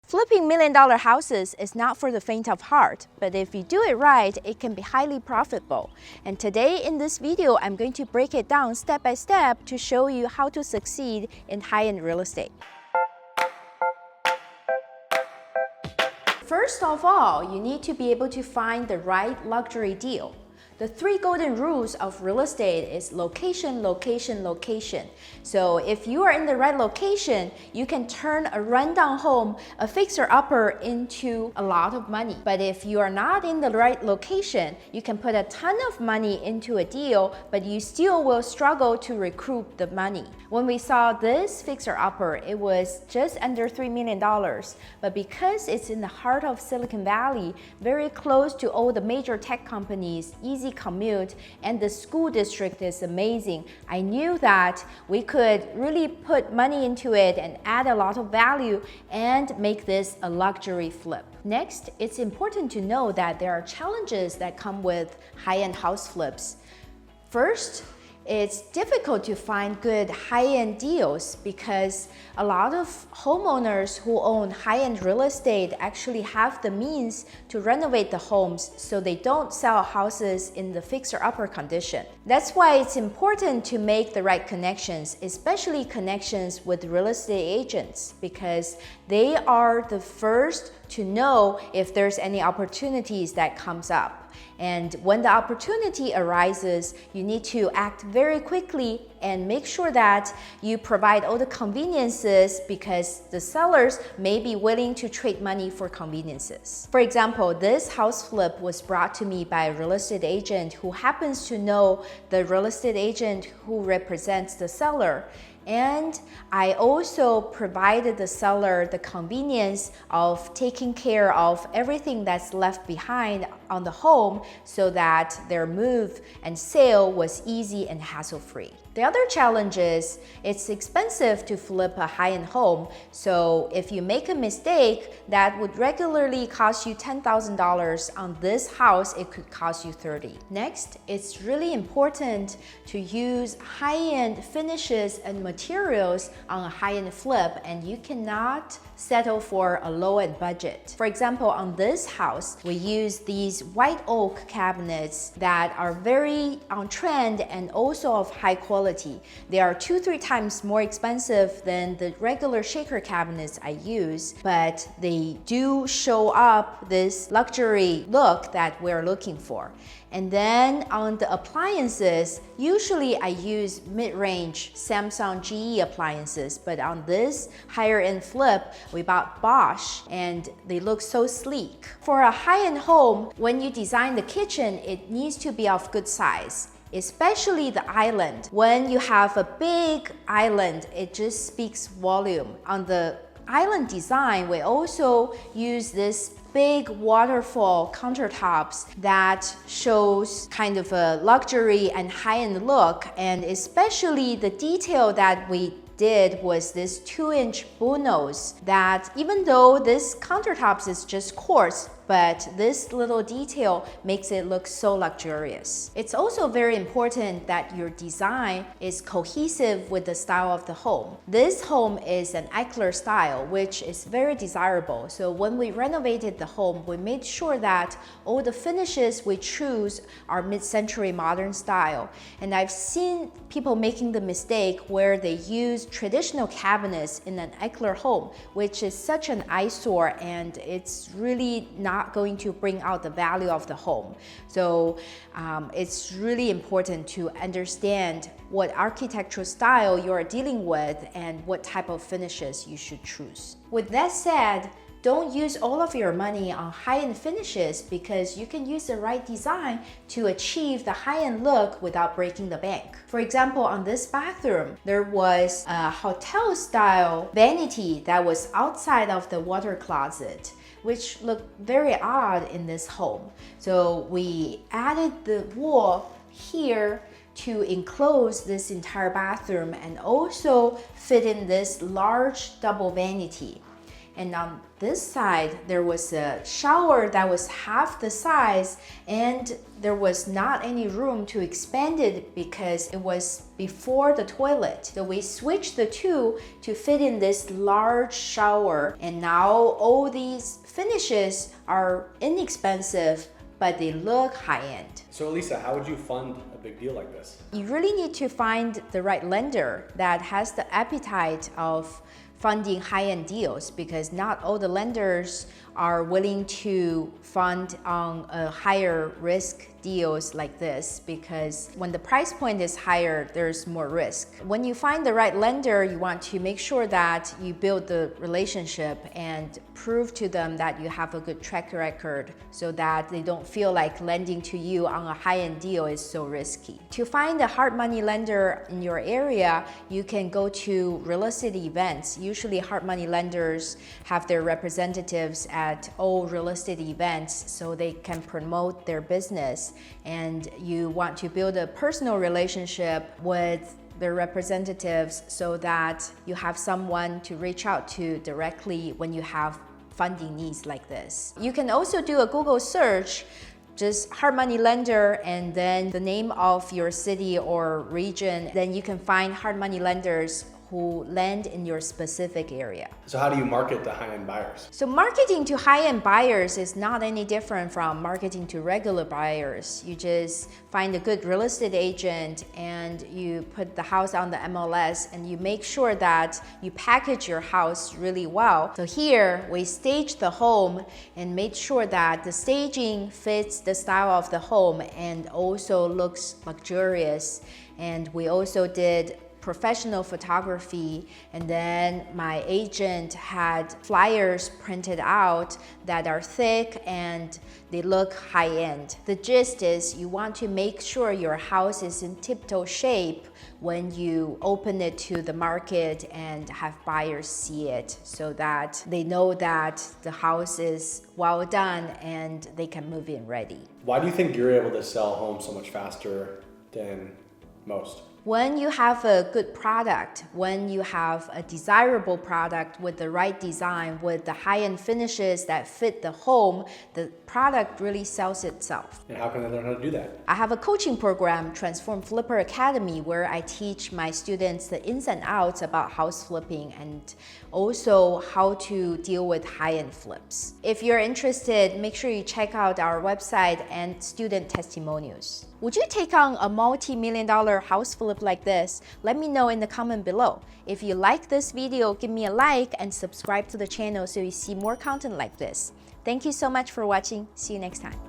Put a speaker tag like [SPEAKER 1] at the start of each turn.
[SPEAKER 1] Flipping million-dollar houses is not for the faint of heart, but if you do it right, it can be highly profitable. And today in this video, I'm going to break it down step by step to show you how to succeed in high-end real estate. First of all, you need to be able to find the right luxury deal. The 3 golden rules of real estate is location, location, location. So if you are in the right location, you can turn a rundown home, a fixer-upper, into a lot of money. But if you are not in the right location, you can put a ton of money into a deal, but you still will struggle to recoup the money. When we saw this fixer-upper, it was just under $3 million. But because it's in the heart of Silicon Valley, very close to all the major tech companies, easy commute, and the school district is amazing, I knew that we could really put money into it and add a lot of value and make this a luxury flip. Next, it's important to know that there are challenges that come with high-end house flips. First, it's difficult to find good high-end deals because a lot of homeowners who own high-end real estate actually have the means to renovate the homes so they don't sell houses in the fixer-upper condition. That's why it's important to make the right connections, especially connections with real estate agents, because they are the first to know if there's any opportunities that comes up. And when the opportunity arises, you need to act very quickly and make sure that you provide all the conveniences because the sellers may be willing to trade money for conveniences. For example, this house flip was brought to me by a real estate agent who happens to know the real estate agent who represents the seller. And I also provided the seller the convenience of taking care of everything that's left behind on the home so that their move and sale was easy and hassle-free. The other challenge is it's expensive to flip a high-end home, so if you make a mistake that would regularly cost you $10,000, on this house it could cost you $30,000. Next, it's really important to use high-end finishes and materials on a high-end flip, and you cannot settle for a low-end budget. For example, on this house, we use these white oak cabinets that are very on trend and also of high quality. They are 2-3 times more expensive than the regular shaker cabinets I use, but they do show up this luxury look that we're looking for. And then on the appliances, usually I use mid-range Samsung GE appliances, but on this higher end flip, we bought Bosch and they look so sleek. For a high-end home, when you design the kitchen, it needs to be of good size, especially the island. When you have a big island, it just speaks volume. On the island design, we also use this big waterfall countertops that shows kind of a luxury and high-end look, and especially the detail that we did was this 2-inch bullnose that even though this countertops is just quartz, but this little detail makes it look so luxurious. It's also very important that your design is cohesive with the style of the home. This home is an Eichler style, which is very desirable. So when we renovated the home, we made sure that all the finishes we choose are mid-century modern style. And I've seen people making the mistake where they use traditional cabinets in an Eichler home, which is such an eyesore and it's really not going to bring out the value of the home. So it's really important to understand what architectural style you're dealing with and what type of finishes you should choose. With that said, don't use all of your money on high-end finishes because you can use the right design to achieve the high-end look without breaking the bank. For example, on this bathroom, there was a hotel-style vanity that was outside of the water closet, which looked very odd in this home. So we added the wall here to enclose this entire bathroom and also fit in this large double vanity. and on this side there was a shower that was half the size, and there was not any room to expand it because it was before the toilet. So we switched the two to fit in this large shower, and now all these finishes are inexpensive, but they look high-end.
[SPEAKER 2] So Elisa, how would you fund a big deal like this?
[SPEAKER 1] You really need to find the right lender that has the appetite of funding high-end deals, because not all the lenders are willing to fund on a higher risk deals like this, because when the price point is higher, there's more risk. When you find the right lender, you want to make sure that you build the relationship and prove to them that you have a good track record so that they don't feel like lending to you on a high-end deal is so risky. To find a hard money lender in your area, you can go to real estate events. Usually hard money lenders have their representatives at all real estate events so they can promote their business, and you want to build a personal relationship with their representatives so that you have someone to reach out to directly when you have funding needs like this. You can also do a Google search, just hard money lender and then the name of your city or region. Then you can find hard money lenders who lend in your specific area.
[SPEAKER 2] So how do you market to high-end buyers?
[SPEAKER 1] So marketing to high-end buyers is not any different from marketing to regular buyers. You just find a good real estate agent and you put the house on the MLS, and you make sure that you package your house really well. So here we staged the home and made sure that the staging fits the style of the home and also looks luxurious. And we also did professional photography, and then my agent had flyers printed out that are thick and they look high-end. The gist is you want to make sure your house is in tip-toe shape when you open it to the market and have buyers see it, so that they know that the house is well done and they can move in ready.
[SPEAKER 2] Why do you think you're able to sell homes so much faster than most?
[SPEAKER 1] When you have a good product, when you have a desirable product with the right design, with the high-end finishes that fit the home, the product really sells itself.
[SPEAKER 2] And how can they learn how to do that?
[SPEAKER 1] I have a coaching program, Transform Flipper Academy, where I teach my students the ins and outs about house flipping and also how to deal with high-end flips. If you're interested, make sure you check out our website and student testimonials. Would you take on a multi-million-dollar house flip like this? Let me know in the comment below. If you like this video, give me a like and subscribe to the channel so you see more content like this. Thank you so much for watching. See you next time.